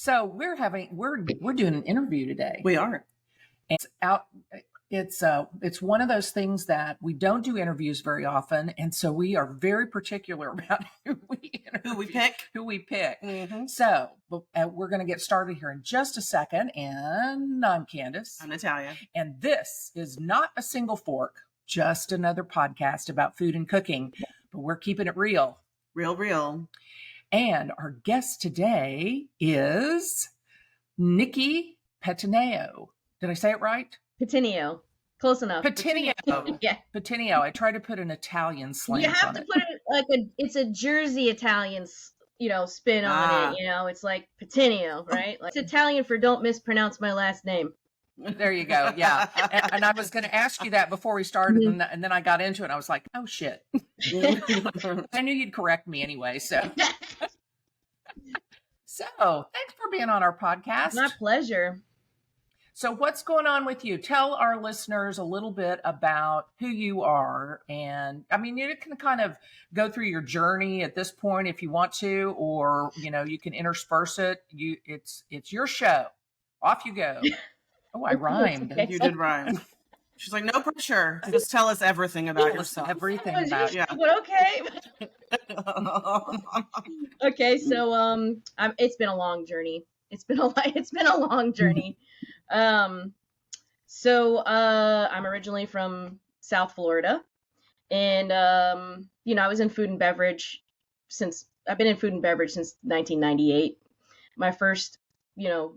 So we're doing an interview today. We are. It's out. It's one of those things that we don't do interviews very often, and so we are very particular about who we pick. Mm-hmm. So we're going to get started here in just a second. And I'm Candace. I'm Natalia. And this is not a single fork, just another podcast about food and cooking, but we're keeping it real. Real. And our guest today is Nikki Pettineo. Did I say it right? Pettineo. Close enough. Pettineo. Yeah. Pettineo. I tried to put an Italian slant on it. You have to put it like it's a Jersey Italian, spin on it. It's like Pettineo, right? Like, it's Italian for don't mispronounce my last name. There you go. Yeah. And I was going to ask you that before we started, and then I got into it. And I was like, oh, shit. I knew you'd correct me anyway. So thanks for being on our podcast. My pleasure. So what's going on with you? Tell our listeners a little bit about who you are. And I mean, you can kind of go through your journey at this point if you want to, or, you can intersperse it. It's your show. Off you go. Oh, I rhymed. Okay. You did rhyme. She's like, no pressure. Just tell us everything about yourself. Everything about you. But okay. Okay, so it's been a long journey. It's been a long journey. So I'm originally from South Florida, and I was in food and beverage since 1998. My first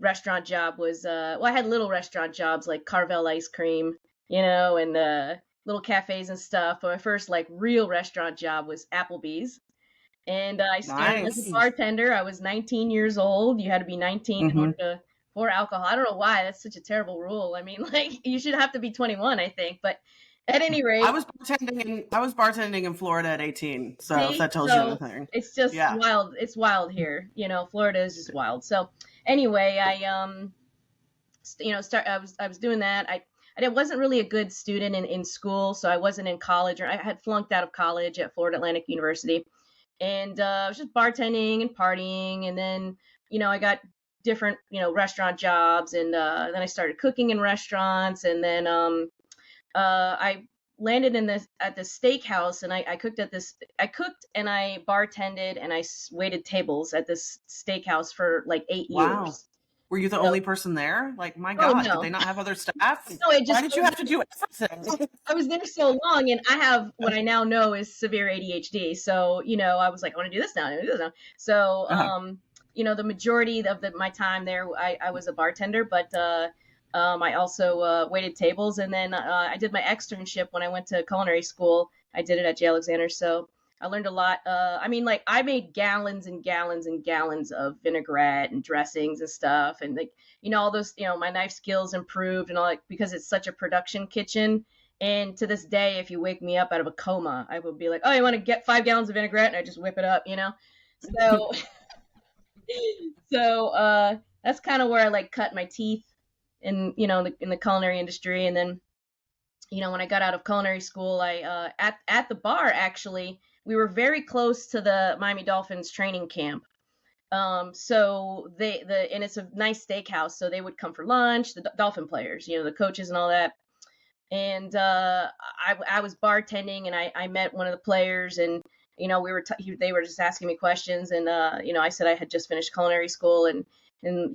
restaurant job was I had little restaurant jobs like Carvel ice cream, and little cafes and stuff. But my first real restaurant job was Applebee's. And I started as a bartender. I was 19 years old. You had to be 19 in order for alcohol. I don't know why. That's such a terrible rule. I mean, you should have to be 21, I think. But at any rate, I was bartending in Florida at 18. So if that tells you anything, it's just wild. It's wild here. Florida is just wild. So anyway, I was doing that. I wasn't really a good student in school, so I wasn't in college, or I had flunked out of college at Florida Atlantic University. And I was just bartending and partying. And then, I got different, restaurant jobs. And then I started cooking in restaurants. And then I landed at this steakhouse, and I cooked and I bartended and I waited tables at this steakhouse for 8 years. Were you the only person there? My God, did they not have other staff? No, why did you have to do everything? I was there so long, and I have what I now know is severe ADHD. So, I was like, I want to do this now. I want to do this now. So, the majority of my time there, I was a bartender, but I also waited tables. And then I did my externship when I went to culinary school. I did it at J. Alexander. So I learned a lot. I made gallons and gallons and gallons of vinaigrette and dressings and stuff. And all those, my knife skills improved and all because it's such a production kitchen. And to this day, if you wake me up out of a coma, I will be like, oh, you want to get 5 gallons of vinaigrette? And I just whip it up, So, that's kind of where I cut my teeth in, in the culinary industry. And then, when I got out of culinary school, I, at the bar, actually, we were very close to the Miami Dolphins training camp. So and it's a nice steakhouse. So they would come for lunch, the Dolphin players, the coaches and all that. And, I was bartending, and I met one of the players, and, they were just asking me questions. And, I said I had just finished culinary school, and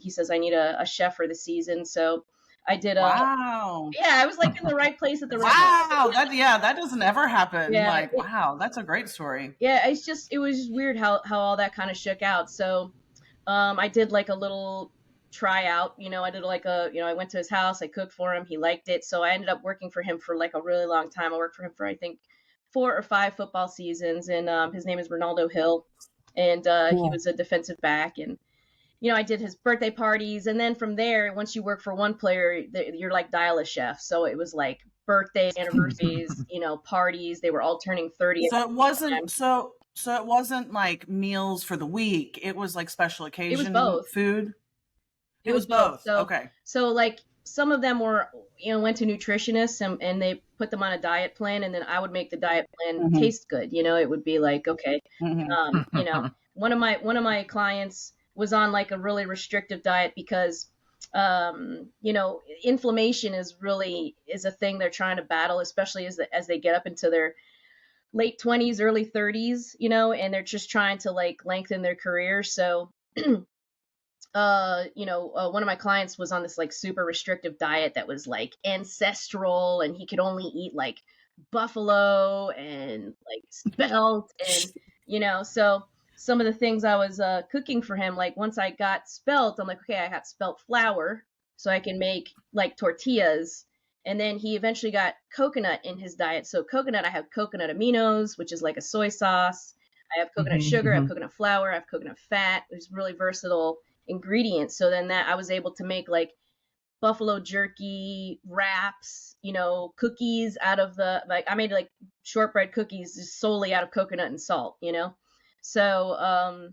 he says, I need a chef for the season. So I did wow. Yeah, I was in the right place at the right time. Wow, that doesn't ever happen. Yeah. Wow, that's a great story. Yeah, it was just weird how all that kind of shook out. So I did a little tryout, I did I went to his house, I cooked for him, he liked it. So I ended up working for him for a really long time. I worked for him for I think 4 or 5 football seasons, and his name is Ronaldo Hill, and he was a defensive back. And I did his birthday parties. And then from there, once you work for one player, you're dial a chef. So it was birthdays, anniversaries, parties. They were all turning 30. So it wasn't, so it wasn't meals for the week. It was special occasion food. It was both. So, okay. So some of them were, went to nutritionists, and they put them on a diet plan. And then I would make the diet plan taste good. It would be okay. One of my clients was on like a really restrictive diet because inflammation is a thing they're trying to battle, especially as they get up into their late 20s, early 30s, and they're just trying to like lengthen their career. So, one of my clients was on this like super restrictive diet that was like ancestral, and he could only eat like buffalo and like spelt, and so some of the things I was cooking for him, like once I got spelt, I'm like, okay, I got spelt flour, so I can make like tortillas. And then he eventually got coconut in his diet. So coconut, I have coconut aminos, which is like a soy sauce. I have coconut sugar, I have coconut flour, I have coconut fat. There's really versatile ingredients. So then that I was able to make like buffalo jerky wraps, cookies out of I made like shortbread cookies just solely out of coconut and salt, So,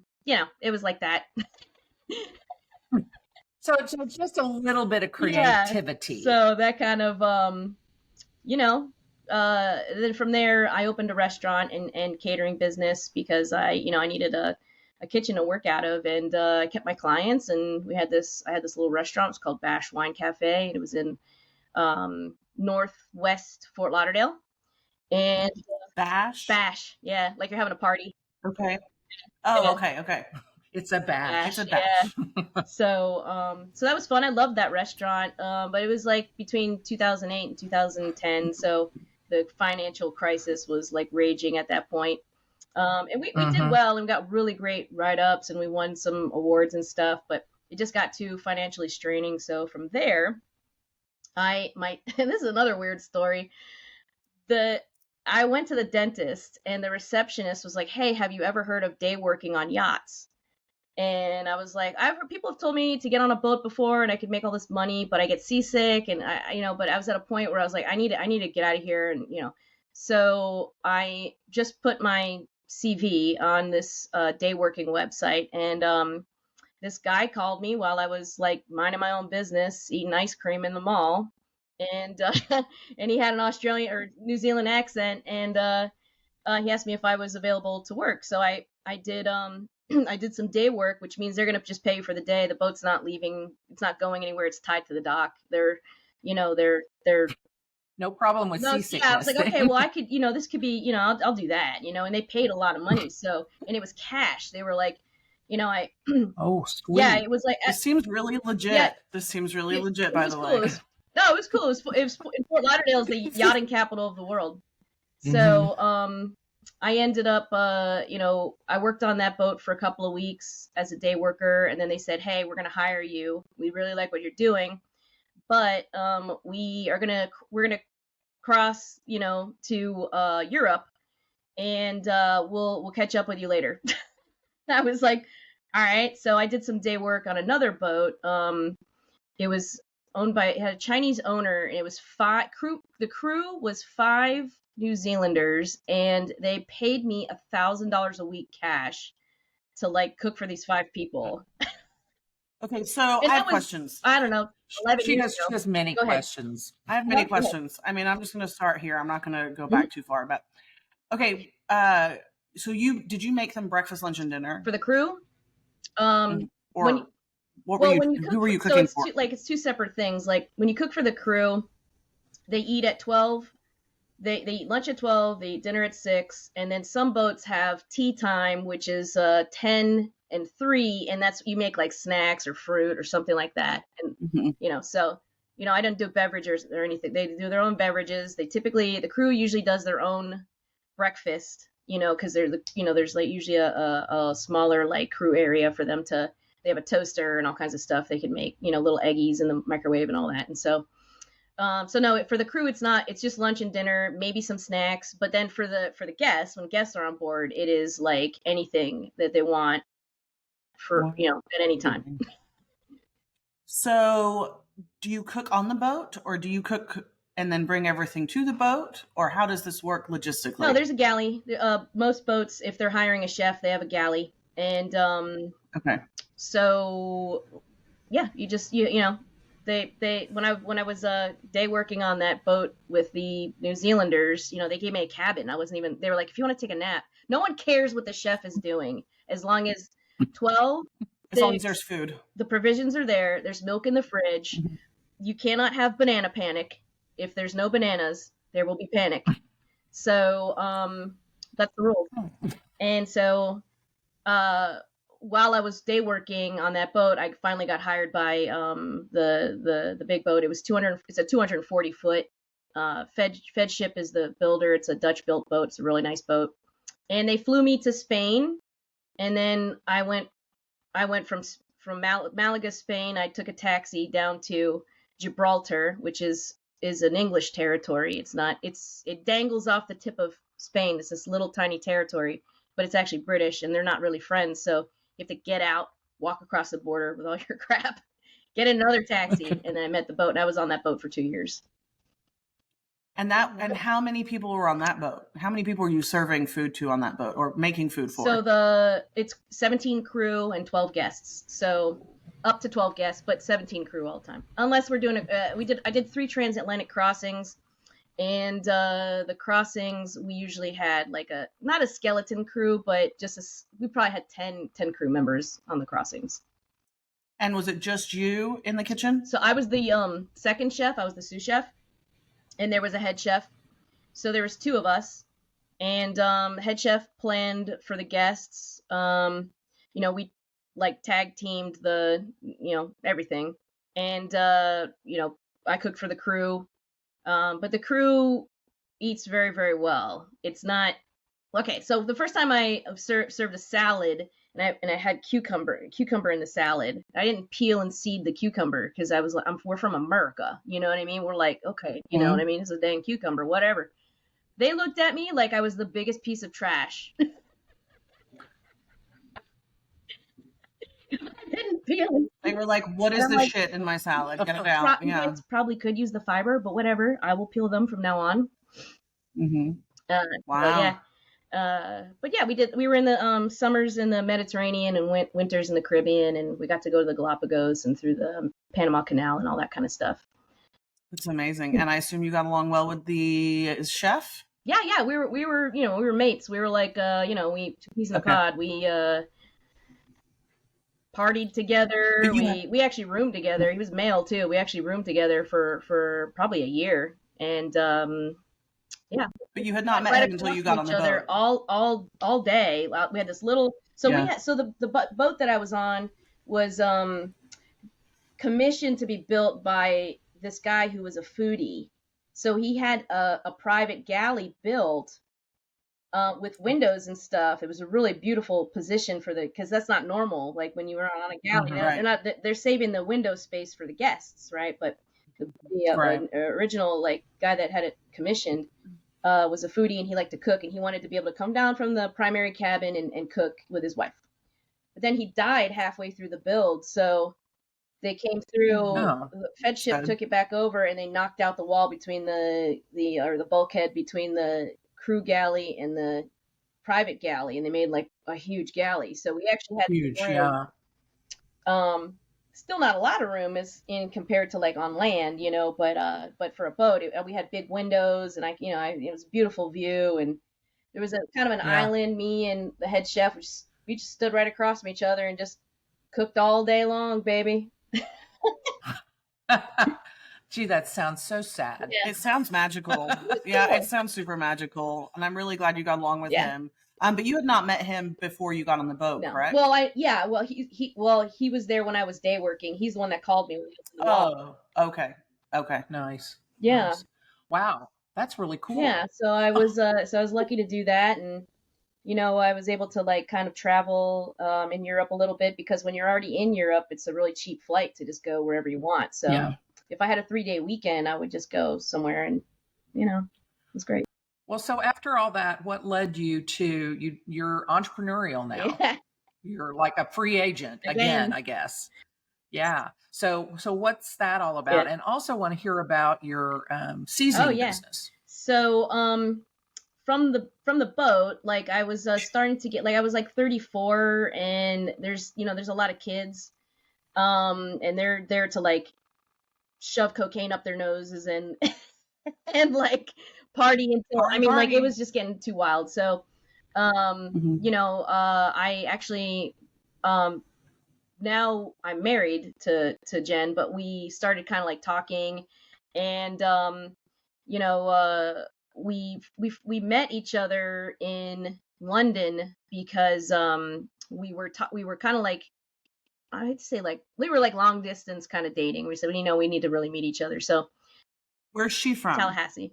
it was like that. So it's just a little bit of creativity. Yeah. So that kind of, then from there I opened a restaurant and catering business because I needed a kitchen to work out of, and I kept my clients, and I had this little restaurant. It was called Bash Wine Cafe, and it was in northwest Fort Lauderdale. And Bash, yeah, like you're having a party. Okay. Oh, okay. It's a bash. Yeah. So that was fun. I loved that restaurant. But it was like between 2008 and 2010. So the financial crisis was like raging at that point. And we did well, and we got really great write-ups, and we won some awards and stuff, but it just got too financially straining. So from there, and this is another weird story. I went to the dentist, and the receptionist was like, "Hey, have you ever heard of day working on yachts?" And I was like, people have told me to get on a boat before and I could make all this money, but I get seasick, and but I was at a point where I was like, I need to get out of here. And, so I just put my CV on this day working website, and this guy called me while I was like minding my own business, eating ice cream in the mall, and and he had an Australian or New Zealand accent, and he asked me if I was available to work. So I did I did some day work, which means they're going to just pay you for the day. The boat's not leaving. It's not going anywhere. It's tied to the dock. They're no problem with seasickness. Yeah, I was like, okay, well, I could, this could be, I'll do that, and they paid a lot of money. So, and it was cash. They were like, oh, sweet. Yeah, it was like, this seems really legit. Yeah, this seems really legit, by the way. It was cool. It was in Fort Lauderdale is the yachting capital of the world. So, I ended up, I worked on that boat for a couple of weeks as a day worker, and then they said, "Hey, we're going to hire you. We really like what you're doing, but we're gonna cross, to Europe, and we'll catch up with you later." I was like, "All right." So I did some day work on another boat. It was it had a Chinese owner, and it was the crew was 5 New Zealanders, and they paid me $1,000 a week cash to like cook for these 5 people. Okay, so I have questions. I don't know. She has many questions. I have many questions. I mean, I'm just going to start here. I'm not going to go back too far, but okay. So did you make them breakfast, lunch, and dinner for the crew? Who were you cooking for? It's 2 separate things. Like when you cook for the crew, they eat at 12. They eat lunch at 12, they eat dinner at 6, and then some boats have tea time, which is 10 and 3, and that's you make like snacks or fruit or something like that. And so I don't do beverages or anything. They do their own beverages. The crew usually does their own breakfast, because there's like usually a smaller like crew area for them to. They have a toaster and all kinds of stuff they can make, little eggies in the microwave and all that, and so. So no, for the crew, it's just lunch and dinner, maybe some snacks. But then for the guests, when guests are on board, it is like anything that they want for, at any time. So do you cook on the boat, or do you cook and then bring everything to the boat, or how does this work logistically? No, there's a galley. Most boats, if they're hiring a chef, they have a galley. And, okay. So yeah, you just, They when I was day working on that boat with the New Zealanders, they gave me a cabin. They were like, if you want to take a nap, no one cares what the chef is doing as long as 12 as long as there's food. The provisions are there. There's milk in the fridge. Mm-hmm. You cannot have banana panic. If there's no bananas, there will be panic. So that's the rule. And so while I was day working on that boat, I finally got hired by the big boat. It's a 240 foot. Fed Ship is the builder. It's a Dutch built boat. It's a really nice boat. And they flew me to Spain, and then I went from Malaga, Spain. I took a taxi down to Gibraltar, which is an English territory. It dangles off the tip of Spain. It's this little tiny territory, but it's actually British, and they're not really friends. So you have to get out, walk across the border with all your crap, get another taxi, and then I met the boat, and I was on that boat for 2 years. And how many people were on that boat? How many people were you serving food to on that boat, or making food for? So it's 17 crew and 12 guests. So up to 12 guests, but 17 crew all the time. Unless we're doing I did 3 transatlantic crossings, and the crossings we usually had like not a skeleton crew, but we probably had 10 crew members on the crossings. And was it just you in the kitchen? So I was the second chef. I was the sous chef. And there was a head chef. So there was 2 of us. And head chef planned for the guests. We like tag teamed everything. And, I cooked for the crew. But the crew eats very, very well. It's not... Okay, so the first time I served a salad, and I had cucumber in the salad. I didn't peel and seed the cucumber because I was like, we're from America, you know what I mean? We're like, okay, you know what I mean? It's a dang cucumber, whatever. They looked at me like I was the biggest piece of trash. I didn't peel it. They were like, what is this shit in my salad? Get it out. Probably could use the fiber, but whatever. I will peel them from now on. Mm-hmm. Wow. But yeah, we were in the summers in the Mediterranean and winters in the Caribbean, and we got to go to the Galapagos and through the Panama Canal and all that kind of stuff. It's amazing. And I assume you got along well with the chef? Yeah, we were mates. We were like peas in the pod. We partied together. We actually roomed together. He was male too. We actually roomed together for probably a year. And yeah. But you had not met him until you got on the boat. All day. We had this little. So the boat that I was on was commissioned to be built by this guy who was a foodie. So he had a private galley built with windows and stuff. It was a really beautiful position because that's not normal. Like when you were on a galley, right. They're saving the window space for the guests, right? But the original guy that had it commissioned was a foodie, and he liked to cook, and he wanted to be able to come down from the primary cabin and cook with his wife. But then he died halfway through the build, so they came through. The Fed Ship took it back over, and they knocked out the wall between the bulkhead between the crew galley and the private galley, and they made like a huge galley. So we actually had still not a lot of room in compared to like on land, but for a boat, we had big windows, and it was a beautiful view, and there was a kind of an island. Me and the head chef, we just stood right across from each other and just cooked all day long, baby. Gee, that sounds so sad. Yeah. It sounds magical. Yeah, it sounds super magical, and I'm really glad you got along with him. But you had not met him before you got on the boat, correct? Well, he was there when I was day working. He's the one that called me when he was in the boat. Okay. Nice. Yeah. Nice. Wow. That's really cool. Yeah. So I was lucky to do that, and I was able to kind of travel in Europe a little bit, because when you're already in Europe, it's a really cheap flight to just go wherever you want. So if I had a 3-day weekend, I would just go somewhere, and it was great. Well, so after all that, what led you to you're entrepreneurial now? Yeah. You're like a free agent again, I guess. Yeah. So what's that all about? Yeah. And also want to hear about your seasoning business. So from the boat, I was starting to get I was 34, and there's a lot of kids, and they're there to shove cocaine up their noses and and party until it was just getting too wild. So I actually now I'm married to Jen, but we started kind of like talking, and you know, we met each other in London because we were kind of like, I'd say like we were like long distance kind of dating. We said, well, you know, we need to really meet each other. So where's she from? Tallahassee.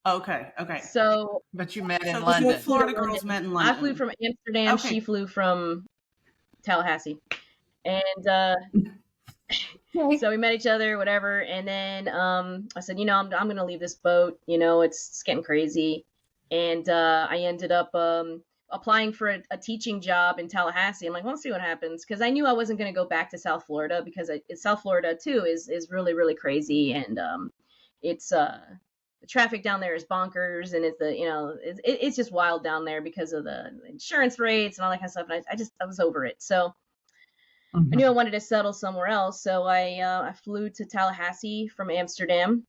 Okay. So, but you met in so London. The Florida girls met in London. I flew from Amsterdam. Okay. She flew from Tallahassee, and so we met each other, whatever. And then I said, you know, I'm going to leave this boat. You know, it's getting crazy, and I ended up applying for a teaching job in Tallahassee. I'm like, well, let's see what happens, because I knew I wasn't going to go back to South Florida, because South Florida too is really, really crazy, and it's the traffic down there is bonkers, and it's it's just wild down there because of the insurance rates and all that kind of stuff. And I was over it. So I knew I wanted to settle somewhere else. So I flew to Tallahassee from Amsterdam.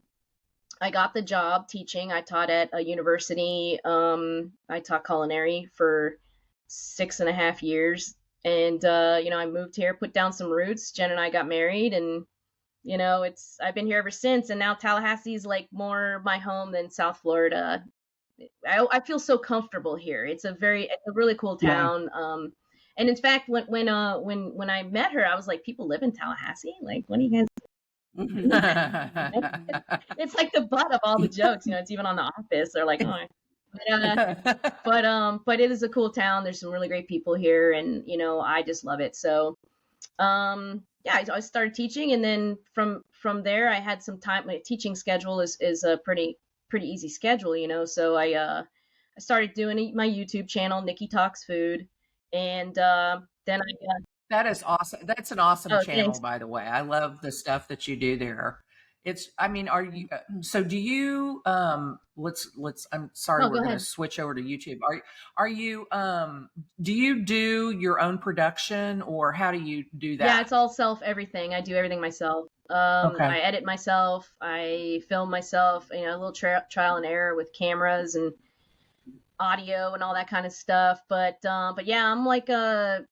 I got the job teaching. I taught at a university. I taught culinary for 6.5 years. And, I moved here, put down some roots. Jen and I got married, and, I've been here ever since. And now Tallahassee's like more my home than South Florida. I feel so comfortable here. It's a really cool town. Yeah. And in fact, when I met her, I was like, people live in Tallahassee? Like, what do you guys it's like the butt of all the jokes, it's even on The Office. They're like, oh, but it is a cool town. There's some really great people here, and I just love it. So I started teaching, and then from there I had some time. My teaching schedule is a pretty easy schedule, so I started doing my YouTube channel, Nikki Talks Food, and then that is awesome. That's an awesome channel, thanks. By the way. I love the stuff that you do there. Are you, so do you, let's, I'm sorry, we're going to switch over to YouTube. Are you, do you do your own production, or how do you do that? Yeah, it's all everything. I do everything myself. Okay. I edit myself. I film myself, a little trial and error with cameras and audio and all that kind of stuff. But yeah, I'm like a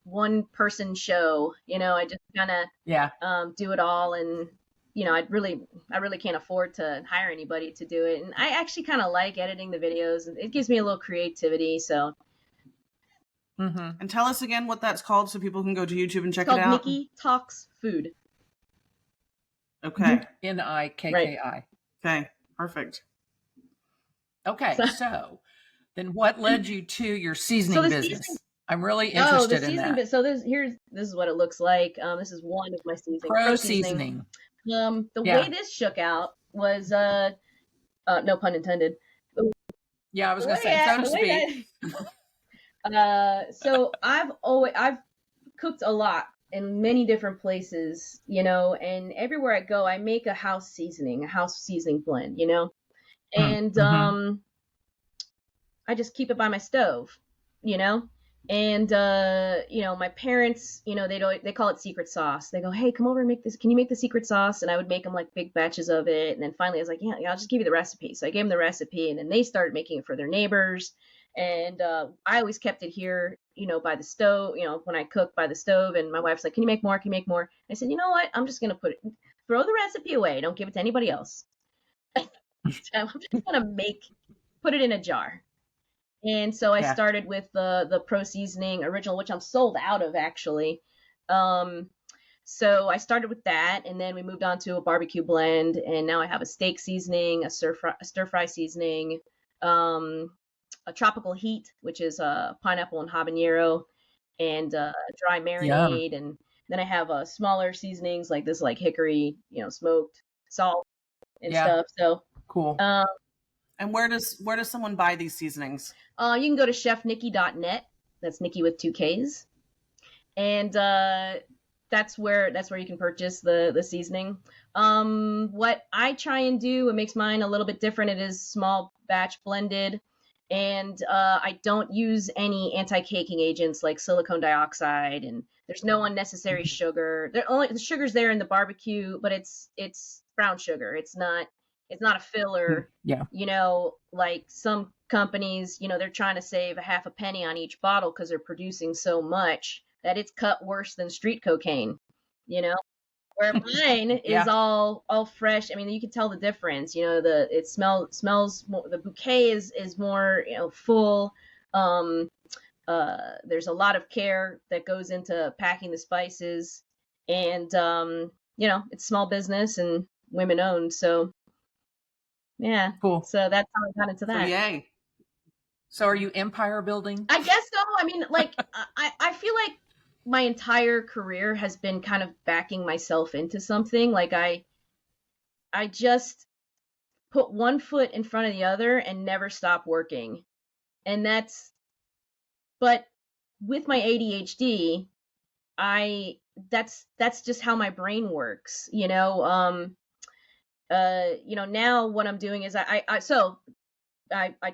one person show, I just kind of do it all, and I really can't afford to hire anybody to do it, and I actually kind of like editing the videos, and it gives me a little creativity. So And tell us again what that's called, so people can go to YouTube and check it out. Nikki Talks Food. Okay. Nikki. Right. Okay, perfect. Okay, so then what led you to your seasoning business? I'm really interested in that. So this is what it looks like. This is one of my seasonings. Pro seasoning. The way this shook out was no pun intended. Yeah, I was going to say, so to speak. So I've cooked a lot in many different places, and everywhere I go, I make a house seasoning blend, and I just keep it by my stove, and my parents, they call it secret sauce. They go, hey, come over and make this. Can you make the secret sauce? And I would make them like big batches of it. And then finally I was like, yeah, I'll just give you the recipe. So I gave them the recipe, and then they started making it for their neighbors. And I always kept it here, by the stove, when I cook by the stove. And my wife's like, can you make more? Can you make more? I said, you know what? I'm just going to throw the recipe away. Don't give it to anybody else. I'm just going to put it in a jar. And so I started with the Pro Seasoning Original, which I'm sold out of, actually. So I started with that, and then we moved on to a barbecue blend, and now I have a steak seasoning, a stir fry seasoning, a tropical heat, which is pineapple and habanero, and dry marinade. Yum. And then I have smaller seasonings like this, like hickory, smoked salt and stuff. So cool. And where does someone buy these seasonings? You can go to chefnikki.net. That's Nikki with 2 Ks. And that's where you can purchase the seasoning. What I try and do, what makes mine a little bit different, it is small batch blended. And I don't use any anti-caking agents like silicone dioxide, and there's no unnecessary sugar. The sugar's there in the barbecue, but it's brown sugar. It's not a filler. Yeah. Like some companies, they're trying to save a half a penny on each bottle because they're producing so much that it's cut worse than street cocaine, you know, where mine is all fresh. I mean, you can tell the difference, you know, it smells more, the bouquet is more, you know, full. There's a lot of care that goes into packing the spices, and you know, it's small business and women owned. So yeah, cool. So that's how I got into that. So, yay. So are you empire building? I guess so. I mean, like, I feel like my entire career has been kind of backing myself into something. Like I just put one foot in front of the other and never stop working. And but with my ADHD, that's just how my brain works, you know. You know, now what I'm doing is I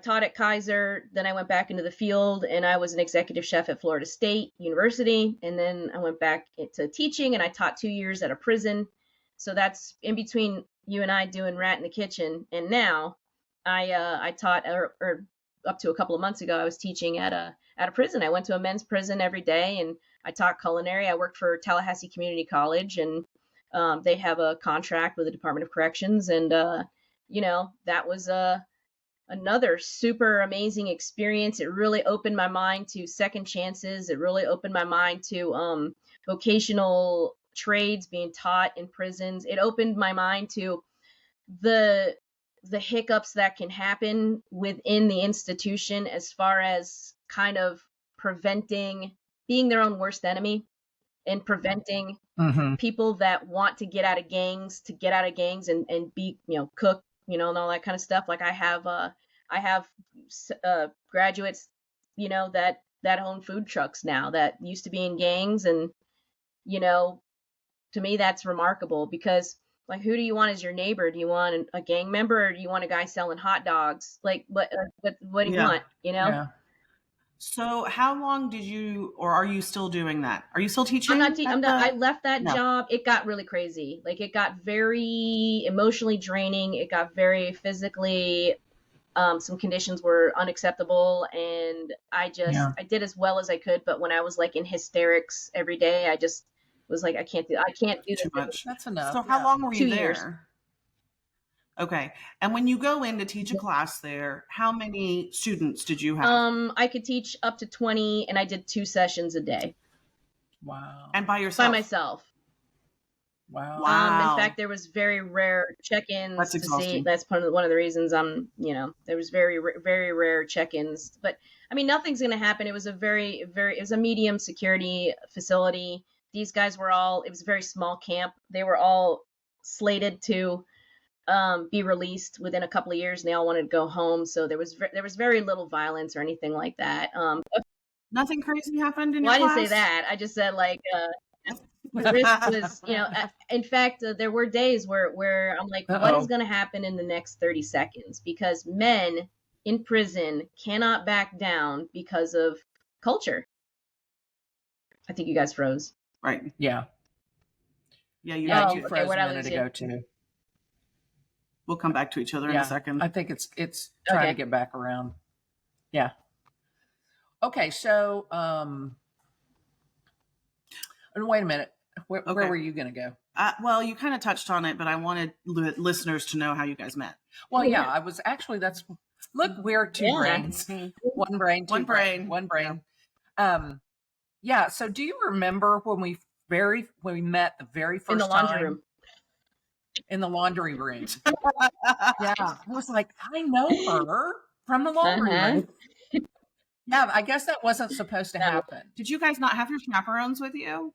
taught at Kaiser, then I went back into the field and I was an executive chef at Florida State University. And then I went back into teaching and I taught 2 years at a prison. So that's in between you and I doing Rat in the Kitchen. And now I taught, or up to a couple of months ago, I was teaching at a prison. I went to a men's prison every day and I taught culinary. I worked for Tallahassee Community College, and they have a contract with the Department of Corrections. And, you know, that was another super amazing experience. It really opened my mind to second chances. It really opened my mind to vocational trades being taught in prisons. It opened my mind to the hiccups that can happen within the institution as far as kind of being their own worst enemy and preventing people that want to get out of gangs and be, you know, cook, you know, and all that kind of stuff. Like I have graduates, you know, that own food trucks now that used to be in gangs. And, you know, to me, that's remarkable because, like, who do you want as your neighbor? Do you want a gang member, or do you want a guy selling hot dogs? Like, what do you want, you know? Yeah. So how long did you, or are you still doing that? Are you still teaching? I'm not. I left that job. It got really crazy. Like, it got very emotionally draining. It got very physically, some conditions were unacceptable. And I did as well as I could. But when I was like in hysterics every day, I just was like, I can't do this. Too much. That's enough. So how long were you 2 there? years. Okay. And when you go in to teach a class there, how many students did you have? I could teach up to 20, and I did 2 sessions a day. Wow. And by yourself? By myself. Wow. In fact, there was very rare check-ins. That's exhausting. That's one of the reasons there was very, very rare check-ins. But I mean, nothing's going to happen. It was it was a medium security facility. These guys it was a very small camp. They were all slated to be released within a couple of years, and they all wanted to go home. So there was very little violence or anything like that. Nothing crazy happened in your class? I didn't say that. I just said, like, the risk was, you know, in fact, there were days where I'm like, what is going to happen in the next 30 seconds? Because men in prison cannot back down because of culture. I think you guys froze. Right. Yeah. Yeah, you froze a minute ago too. We'll come back to each other in a second. I think it's trying to get back around. Yeah. Okay, so wait a minute. Where were you going to go? Well, you kind of touched on it, but I wanted listeners to know how you guys met. Well, yeah, I was actually, look, we're two brains. One brain, two brain. One brain. Yeah, so do you remember when we met the very first time? In the laundry room. In the laundry room. Yeah. I was like, I know her from the laundry room. Yeah, I guess that wasn't supposed to happen. Did you guys not have your chaperones with you?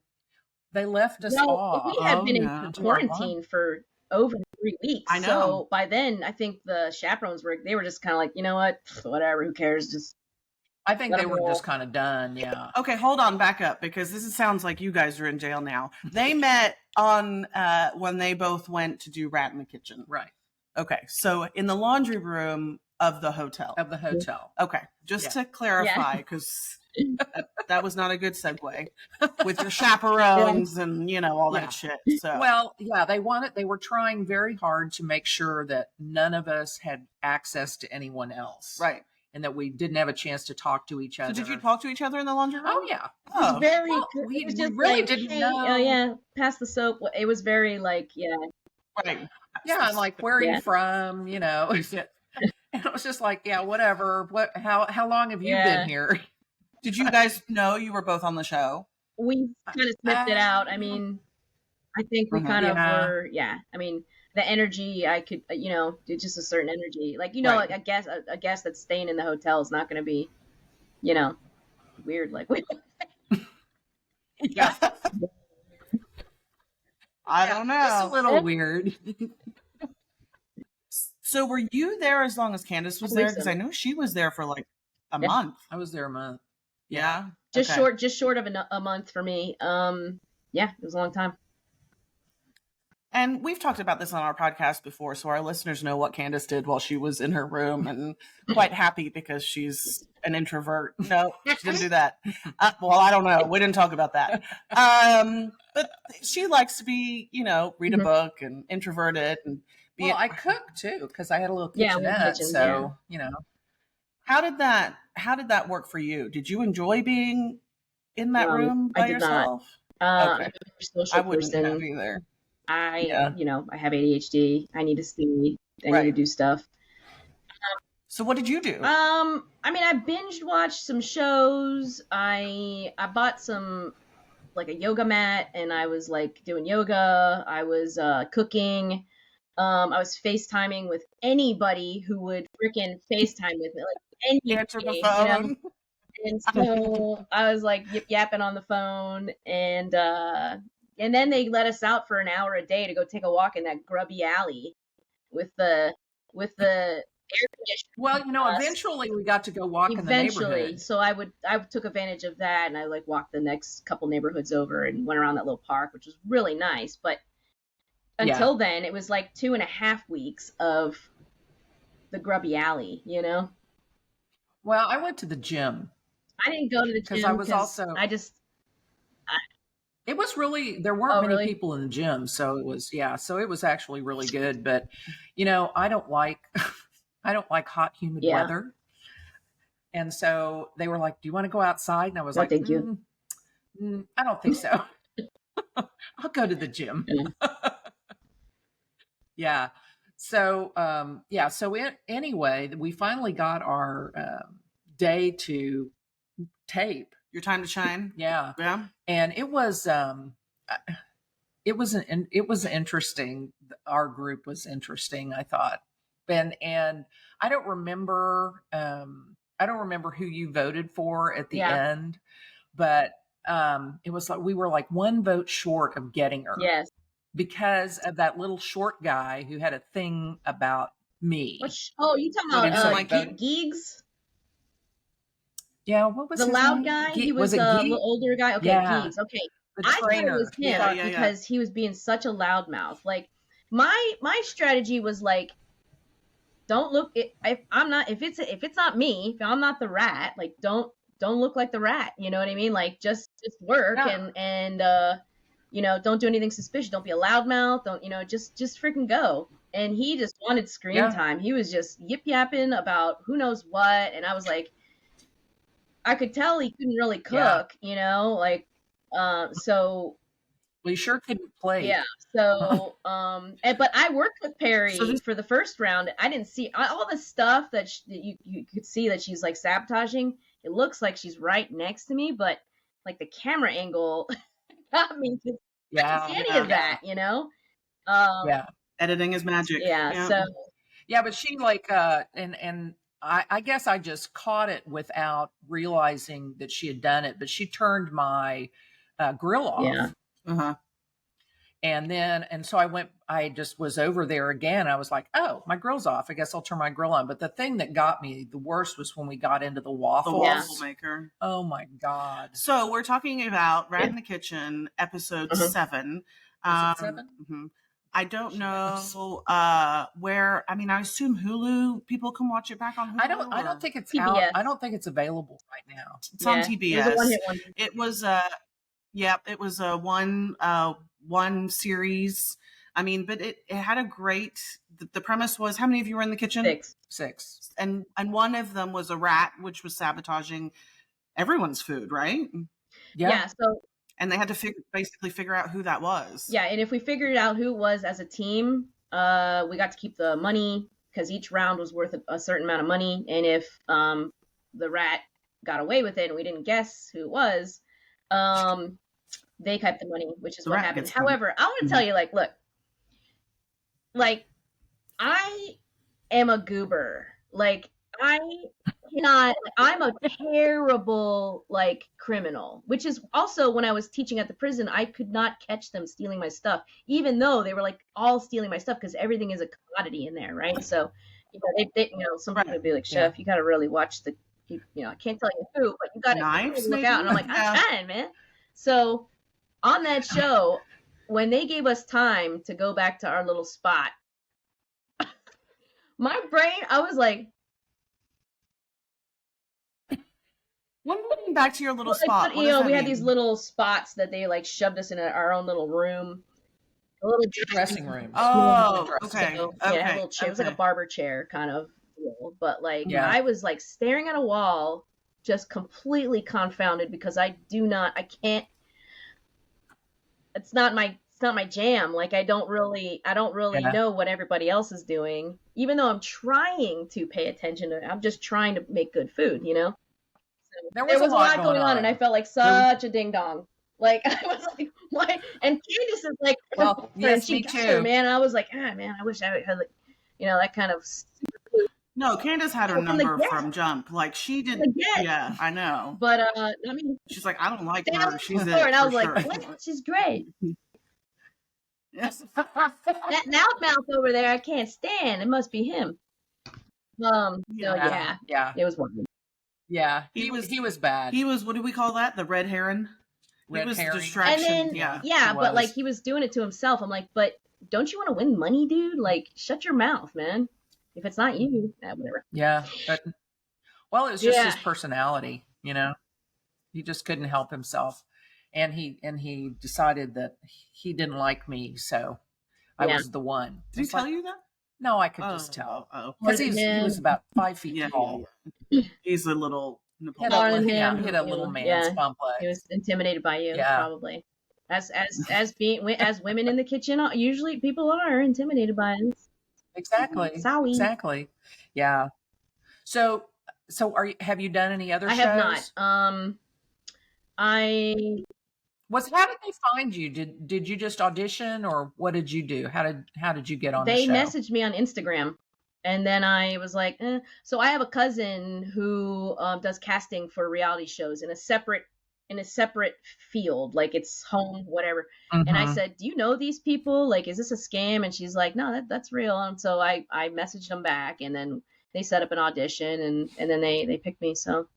They left us off. We had been in quarantine for over 3 weeks. I know. So by then, I think the chaperones were just kind of like, you know what, whatever, who cares? Just. I think they were just kind of done. Yeah. Okay, hold on, back up, because this sounds like you guys are in jail now. They met on when they both went to do Rat in the Kitchen. Right. Okay, so in the laundry room of the hotel. Okay, just to clarify, because that was not a good segue with your chaperones and, you know, all that shit. So. Well, yeah, they were trying very hard to make sure that none of us had access to anyone else. Right. and that we didn't have a chance to talk to each other. So did you talk to each other in the laundry room? Oh yeah. It was very. Well, it was just really like, didn't hey, know. oh yeah, pass the soap. It was very like, yeah. Right. Yeah, and like, where are you from? You know, and it was just like, yeah, whatever. How long have you been here? Did you guys know you were both on the show? We kind of sniffed it out. I mean, I think we kind of were. Yeah. I mean, the energy, I could, it's just a certain energy. Like, like a guest that's staying in the hotel is not going to be, weird. Like, yeah. I don't know. Just a little weird. So were you there as long as Candace was there? Because I know she was there for like a month. I was there a month. Yeah. Just short of a month for me. Yeah, it was a long time. And we've talked about this on our podcast before, so our listeners know what Candace did while she was in her room, and quite happy because she's an introvert. No, she didn't do that. Well, I don't know. We didn't talk about that. But she likes to be, read a book and introverted and be. Well, I cooked too because I had a little kitchenette. So How did that work for you? Did you enjoy being in that room by yourself? Not. Okay. I wouldn't have either. I have ADHD. I need to see. I need to do stuff. So what did you do? I mean, I binge watched some shows. I bought some, like, a yoga mat, and I was like doing yoga. I was cooking. I was FaceTiming with anybody who would freaking FaceTime with me, like anybody. Answer the phone. And so I was like yapping on the phone, and then they let us out for an hour a day to go take a walk in that grubby alley with the air conditioning. Well, eventually we got to go walk in the neighborhood. So I took advantage of that, and I like walked the next couple neighborhoods over and went around that little park, which was really nice. But until then, it was like 2.5 weeks of the grubby alley, Well, I went to the gym. I didn't go to the gym because I was also. It was really, there weren't many people in the gym. So it was actually really good. But, I don't like hot, humid weather. And so they were like, do you want to go outside? And I was like, thank you. I don't think so. I'll go to the gym. Yeah. So, anyway, we finally got our day to tape. Your time to shine. Yeah. Yeah. And it was interesting. Our group was interesting, I thought. And I don't remember who you voted for at the end, but it was like we were like one vote short of getting her. Yes. Because of that little short guy who had a thing about me. You talking about Geeks? Yeah, what was the his loud name? guy? He was a little older guy. Okay, Geeks. Okay, I thought it was him because he was being such a loudmouth. Like my strategy was like, don't look. If it's not me, if I'm not the rat, like don't look like the rat. You know what I mean? Like just work and don't do anything suspicious. Don't be a loudmouth. Don't just freaking go. And he just wanted screen time. He was just yip yapping about who knows what, and I was like. I could tell he couldn't really cook, so. Well, he sure couldn't play. Yeah. So, but I worked with Perry for the first round. I didn't see all the stuff that you could see that she's like sabotaging. It looks like she's right next to me, but like the camera angle got me to see any of that, Editing is magic. Yeah. So. Yeah, but she and I guess I just caught it without realizing that she had done it, but she turned my grill off. Yeah. Uh-huh. And so I just was over there again. I was like, oh, my grill's off. I guess I'll turn my grill on. But the thing that got me the worst was when we got into the waffles. The waffle maker. Oh my God. So we're talking about Rat in the Kitchen, episode 7. Is it 7? Mm-hmm. I don't know where. I mean, I assume Hulu. People can watch it back on Hulu. I don't think it's TBS. out. I don't think it's available right now. It's on TBS. It was It was a one series. I mean, but it had a great, the premise was, how many of you were in the kitchen? Six. And one of them was a rat, which was sabotaging everyone's food, right? Yeah. So, and they had to basically figure out who that was. Yeah. And if we figured out who it was as a team, we got to keep the money because each round was worth a certain amount of money. And if the rat got away with it and we didn't guess who it was, they kept the money, which is what happened. However, I want to tell you, like, look, like, I am a goober. Like, I cannot, I'm a terrible, like, criminal, which is also when I was teaching at the prison, I could not catch them stealing my stuff, even though they were, like, all stealing my stuff because everything is a commodity in there, right? So, they some people would be like, Chef, you got to really watch I can't tell you who, but you got to look out. And I'm like, I'm trying, man. So, on that show, when they gave us time to go back to our little spot, my brain, I was like, When back to your little spot, we had these little spots that they like shoved us in our own little room, a little dressing room. Oh, okay. So, yeah, it had a little chair. It was like a barber chair kind of deal, but like I was like staring at a wall, just completely confounded because I can't. It's not my jam. Like I don't really know what everybody else is doing, even though I'm trying to pay attention to it. I'm just trying to make good food, So there was a lot going on, and I felt like such a ding dong. Like I was like, why? And Candace is like, well, yes, me too, man. I was like, man, I wish I had like, that kind of. No, Candace had her number from jump. Like she didn't. Yeah, I know. But I mean, she's like, I don't like her. She's it. And I was like, what? She's great. Yes. That loudmouth over there, I can't stand. It must be him. So yeah, it was one. Yeah, he was bad. He was. What do we call that? The red heron. Red herring. Distraction. And then, but like he was doing it to himself. I'm like, but don't you want to win money, dude? Like, shut your mouth, man. If it's not you, whatever. Yeah, but it was just his personality. He just couldn't help himself, and he decided that he didn't like me, so I was the one. Did he tell you that? No, I could just tell because he was about 5 feet tall. He's a little. Hit a little man's bump leg. He was intimidated by you, probably. As women in the kitchen, usually people are intimidated by us. Exactly. Yeah. So have you done any other shows? I have not. How did they find you? Did you just audition or what did you do? How did you get on the show? They messaged me on Instagram and then I was like, So I have a cousin who does casting for reality shows in a separate field, like it's home, whatever. Mm-hmm. And I said, do you know these people? Like, is this a scam? And she's like, no, that's real. And so I messaged them back and then they set up an audition and then they picked me. So.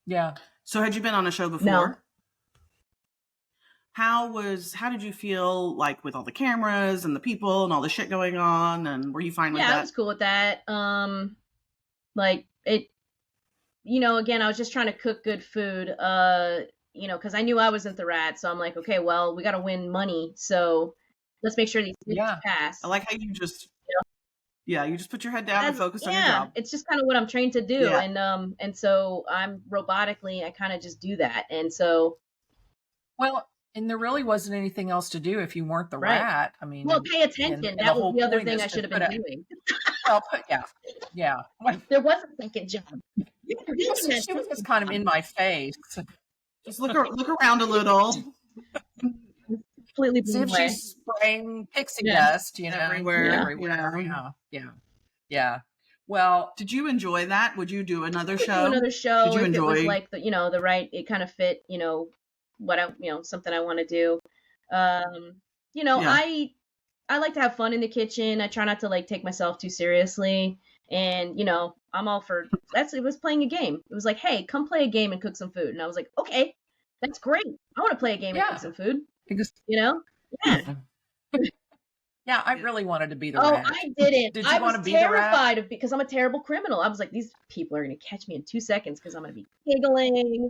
Yeah. So had you been on a show before? No. How did you feel like with all the cameras and the people and all the shit going on? And were you fine with that? Yeah, I was cool with that. Like it, again, I was just trying to cook good food, because I knew I wasn't the rat. So I'm like, okay, well, we got to win money. So let's make sure these things pass. I like how you just, you just put your head down and focus on your job. It's just kind of what I'm trained to do. Yeah. And so I'm robotically, I kind of just do that. And so. Well, and there really wasn't anything else to do if you weren't the rat. I mean, well, pay attention. That was the other thing I should have been doing. Well, yeah. There was a second job. She was just kind of in my face. Just look around a little. Completely see if she's spraying pixie dust, everywhere. Yeah. Well, did you enjoy that? Would you do another show? Another show. Did you enjoy? It was like the right. It kind of fit. What I something I want to do. I like to have fun in the kitchen. I try not to like take myself too seriously. And, I'm all for it was playing a game. It was like, hey, come play a game and cook some food. And I was like, okay, that's great. I want to play a game and cook some food. Because, Yeah. Yeah, I really wanted to be the rat. Oh, I didn't. Did you want to be the rat? I was terrified because I'm a terrible criminal. I was like, these people are going to catch me in 2 seconds because I'm going to be giggling.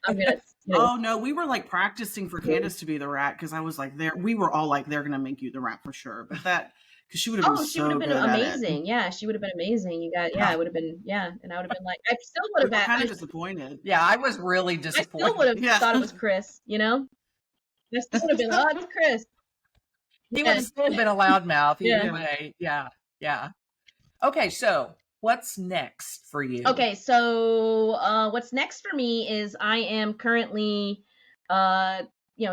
I'm gonna. Oh no, we were like practicing for Candace to be the rat because I was like, we were all like, they're gonna make you the rat for sure. But because she would have been she would have been amazing. Yeah, she would have been amazing. It would have been, and I would have been like, I still would have been kind of disappointed. Yeah, I was really disappointed. I still would have thought it was Chris, I still would have been, oh, it's Chris. He would have still been a loudmouth either way. Yeah. Okay, so what's next for you? Okay, so what's next for me is I am currently,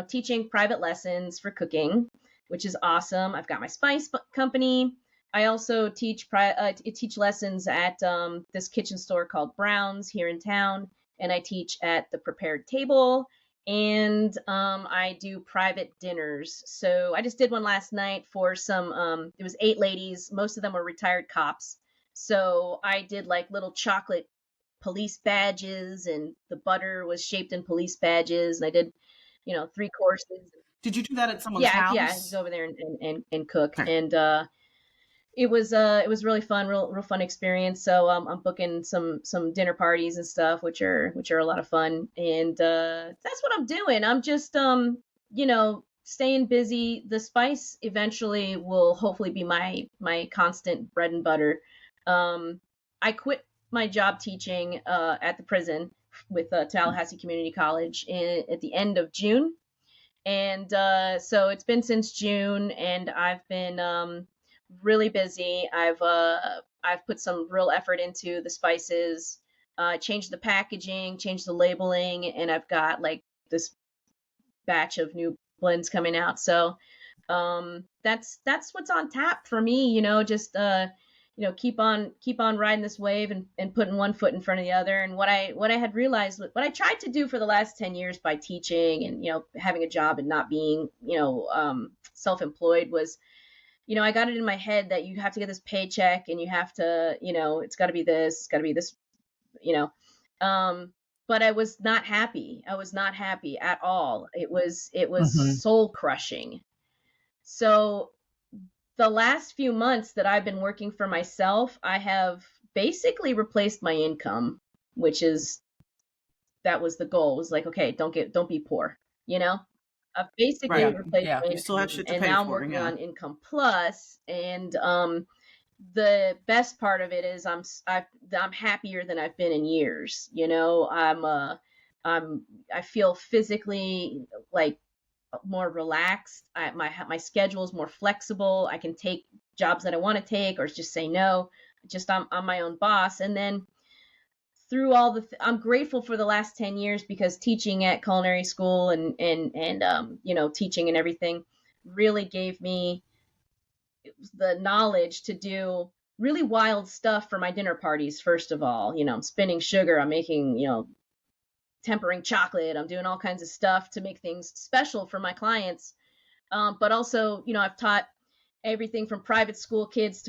teaching private lessons for cooking, which is awesome. I've got my spice company. I also teach lessons at this kitchen store called Brown's here in town, and I teach at the Prepared Table, and I do private dinners. So I just did one last night for some. It was 8 ladies. Most of them were retired cops. So I did like little chocolate police badges, and the butter was shaped in police badges, and I did, 3 courses. Did you do that at someone's house? Yeah, I go over there and cook. Okay. And it was really fun, real fun experience. So I'm booking some dinner parties and stuff, which are a lot of fun. And that's what I'm doing. I'm just staying busy. The spice eventually will hopefully be my constant bread and butter. I quit my job teaching at the prison with Tallahassee Community College at the end of June. And so it's been since June, and I've been really busy. I've put some real effort into the spices, changed the packaging, changed the labeling, and I've got like this batch of new blends coming out. So that's what's on tap for me. Just keep on riding this wave and putting one foot in front of the other. And what I had realized, what I tried to do for the last 10 years by teaching and, having a job and not being, self-employed was, I got it in my head that you have to get this paycheck and you have to, it's got to be this, but I was not happy. I was not happy at all. It was soul crushing. So the last few months that I've been working for myself, I have basically replaced my income, that was the goal. It was like, okay, don't be poor, I've basically replaced my income, you still have shit to and pay now I'm for, working on Income Plus, and the best part of it is I'm happier than I've been in years. I feel physically like more relaxed. My schedule is more flexible. I can take jobs that I want to take or just say no. I'm my own boss. And then through all I'm grateful for the last 10 years because teaching at culinary school and teaching and everything really gave me the knowledge to do really wild stuff for my dinner parties. First of all, I'm spinning sugar, I'm making, tempering chocolate, I'm doing all kinds of stuff to make things special for my clients. But also, I've taught everything from private school kids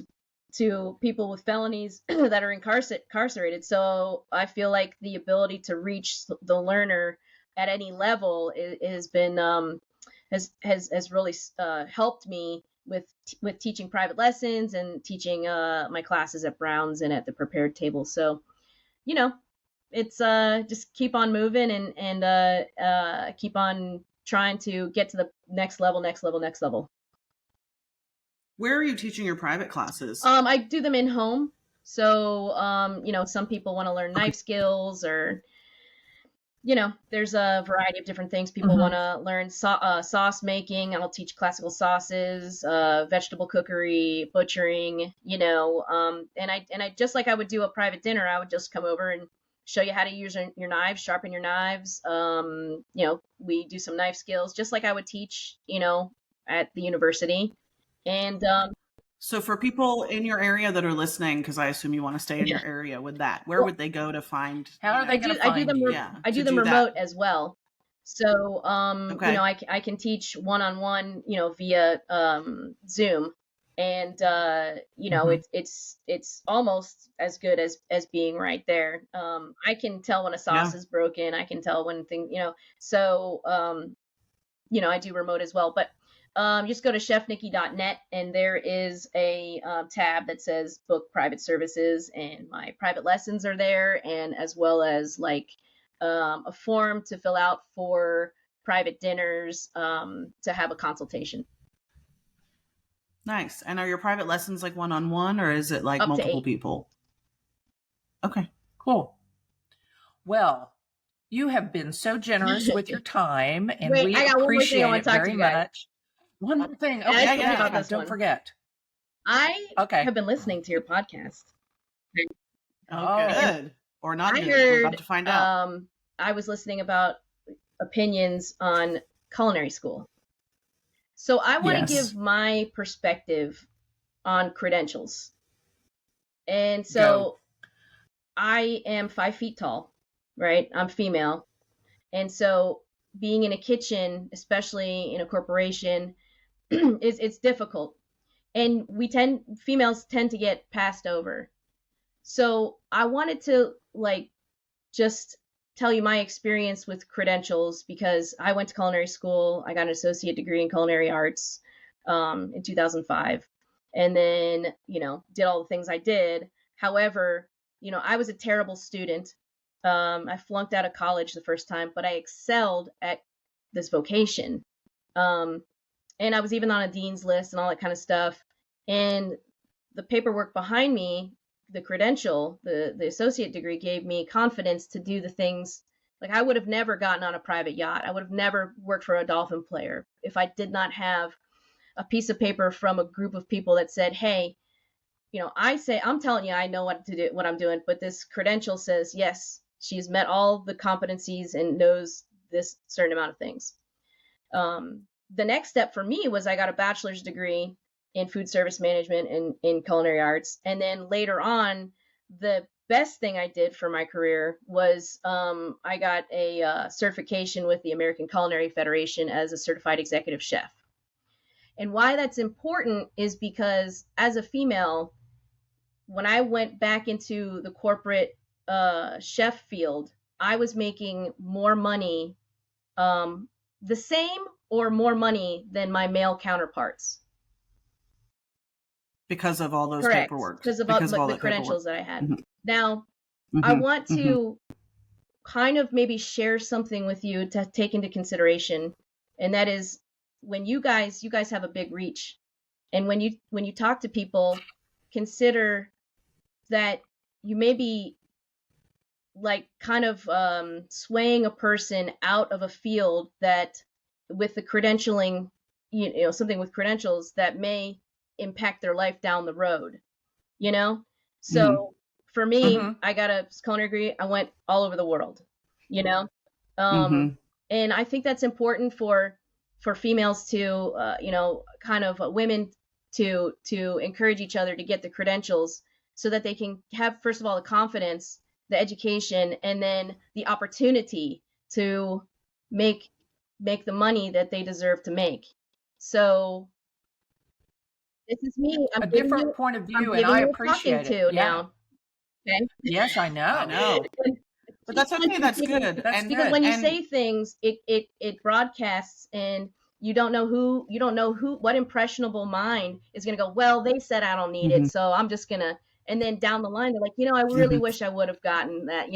to people with felonies that are incarcerated. So I feel like the ability to reach the learner at any level has been has really helped me with teaching private lessons and teaching my classes at Brown's and at the Prepared Table. So, it's just keep on moving and keep on trying to get to the next level. Where are you teaching your private classes? I do them in home. So, some people want to learn knife skills or, there's a variety of different things. People want to learn sauce making. I'll teach classical sauces, vegetable cookery, butchering, and I just like I would do a private dinner, I would just come over and show you how to use your knives, sharpen your knives. We do some knife skills just like I would teach, at the university. And so for people in your area that are listening, because I assume you want to stay in your area with that, where would they go to find? How are they going to find you? I do them remote as well. So, I can teach one-on-one, via Zoom. And, it's almost as good as being right there. I can tell when a sauce is broken. I can tell when so, I do remote as well, but just go to chefnikki.net and there is a tab that says book private services, and my private lessons are there, and as well as like a form to fill out for private dinners, to have a consultation. Nice. And are your private lessons like one-on-one, or is it like Up to multiple 8. people? Okay, Cool. Well, you have been so generous with your time, and Wait, we I got one more thing I appreciate wanna it talk to very you guys. much. One more thing. And I Okay, forgot about this don't one. forget. I Okay. have been listening to your podcast. Oh, good. Or not I good. We're about heard, to find out. I was listening about opinions on culinary school. So I want to Yes. give my perspective on credentials. And so Go. I am 5 feet tall, right? I'm female. And so being in a kitchen, especially in a corporation, it's difficult. And females tend to get passed over. So I wanted to just tell you my experience with credentials, because I went to culinary school. I got an associate degree in culinary arts in 2005, and then did all the things I did. However, I was a terrible student. I flunked out of college the first time, but I excelled at this vocation, and I was even on a dean's list and all that kind of stuff. And the paperwork behind me, the credential, the associate degree, gave me confidence to do the things. Like, I would have never gotten on a private yacht. I would have never worked for a dolphin player if I did not have a piece of paper from a group of people that said, hey, I'm telling you, I know what to do, what I'm doing, but this credential says, yes, she's met all the competencies and knows this certain amount of things. The next step for me was I got a bachelor's degree in food service management and in culinary arts. And then later on, the best thing I did for my career was I got a certification with the American Culinary Federation as a certified executive chef. And why that's important is because as a female, when I went back into the corporate chef field, I was making more money, the same or more money than my male counterparts. Because of all those Correct. paperwork. Because of all the credentials that I had. Mm-hmm. Now, I want to kind of maybe share something with you to take into consideration. And that is, when you guys have a big reach. And when you talk to people, consider that you may be kind of swaying a person out of a field that, with the credentialing, something with credentials that may impact their life down the road, So for me, I got a culinary degree. I went all over the world, and I think that's important for females to, kind of women to encourage each other to get the credentials so that they can have, first of all, the confidence, the education, and then the opportunity to make the money that they deserve to make. So this is me. I'm a different point of view, and I appreciate it. Now. Okay. Yes, I know. I know. But that's okay. That's good. That's because when you say things, it broadcasts, and you don't know what impressionable mind is going to go, well, they said I don't need it, so I'm just going to, and then down the line, they're like, I really wish I would have gotten that,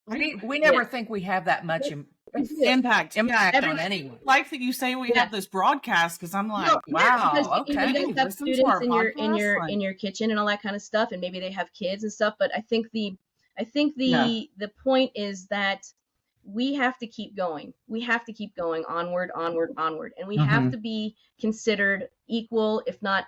We never think we have that much impact on anyone. I like that you say we have this broadcast, because I'm like, wow, okay. You have students in your kitchen and all that kind of stuff, and maybe they have kids and stuff. But I think the point is that we have to keep going. We have to keep going onward, and we have to be considered equal, if not,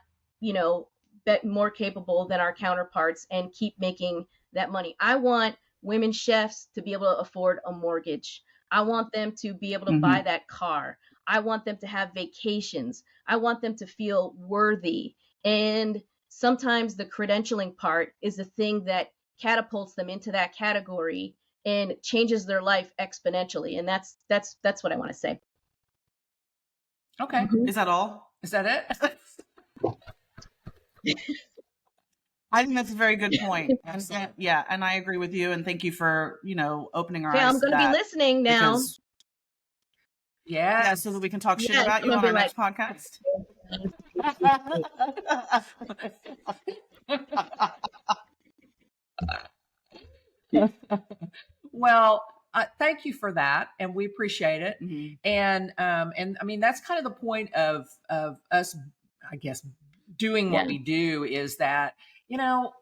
more capable than our counterparts, and keep making that money. I want women chefs to be able to afford a mortgage. I want them to be able to buy that car. I want them to have vacations. I want them to feel worthy. And sometimes the credentialing part is the thing that catapults them into that category and changes their life exponentially. And that's what I want to say. Okay. Is that all? Is that it? I think that's a very good point. And I agree with you. And thank you for, opening our eyes. Yeah, I'm going to be listening now. Yeah, so that we can talk shit about you on our next podcast. Well, thank you for that, and we appreciate it. Mhm. And I mean, that's kind of the point of us, I guess, doing what we do, is that, you know,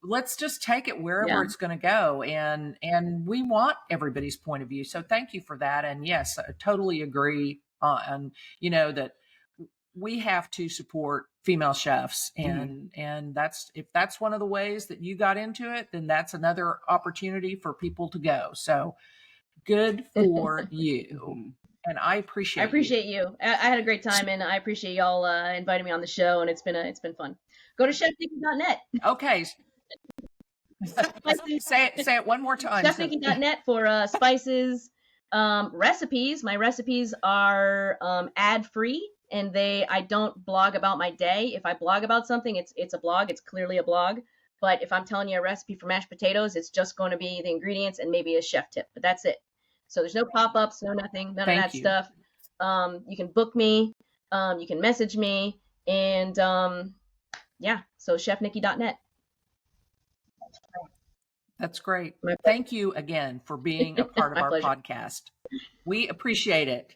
let's just take it wherever it's going to go, and we want everybody's point of view. So thank you for that. And yes, I totally agree on, you know, that we have to support female chefs, and that's, if that's one of the ways that you got into it, then that's another opportunity for people to go. So good for you. And I appreciate you. I had a great time, and I appreciate y'all inviting me on the show, and it's been fun. Go to chefnikki.net. Okay. say it one more time. Chefnikki.net for spices, recipes. My recipes are ad free, and I don't blog about my day. If I blog about something, it's a blog. It's clearly a blog. But if I'm telling you a recipe for mashed potatoes, it's just going to be the ingredients and maybe a chef tip. But that's it. So there's no pop-ups, no nothing, none of that stuff. You can book me, you can message me, and so chefnikki.net. That's great. Thank you again for being a part of our podcast. We appreciate it.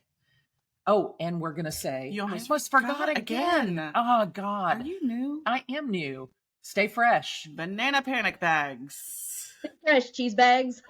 Oh, and we're going to say, you almost forgot again. Oh, God. Are you new? I am new. Stay fresh. Banana panic bags. Fresh cheese bags.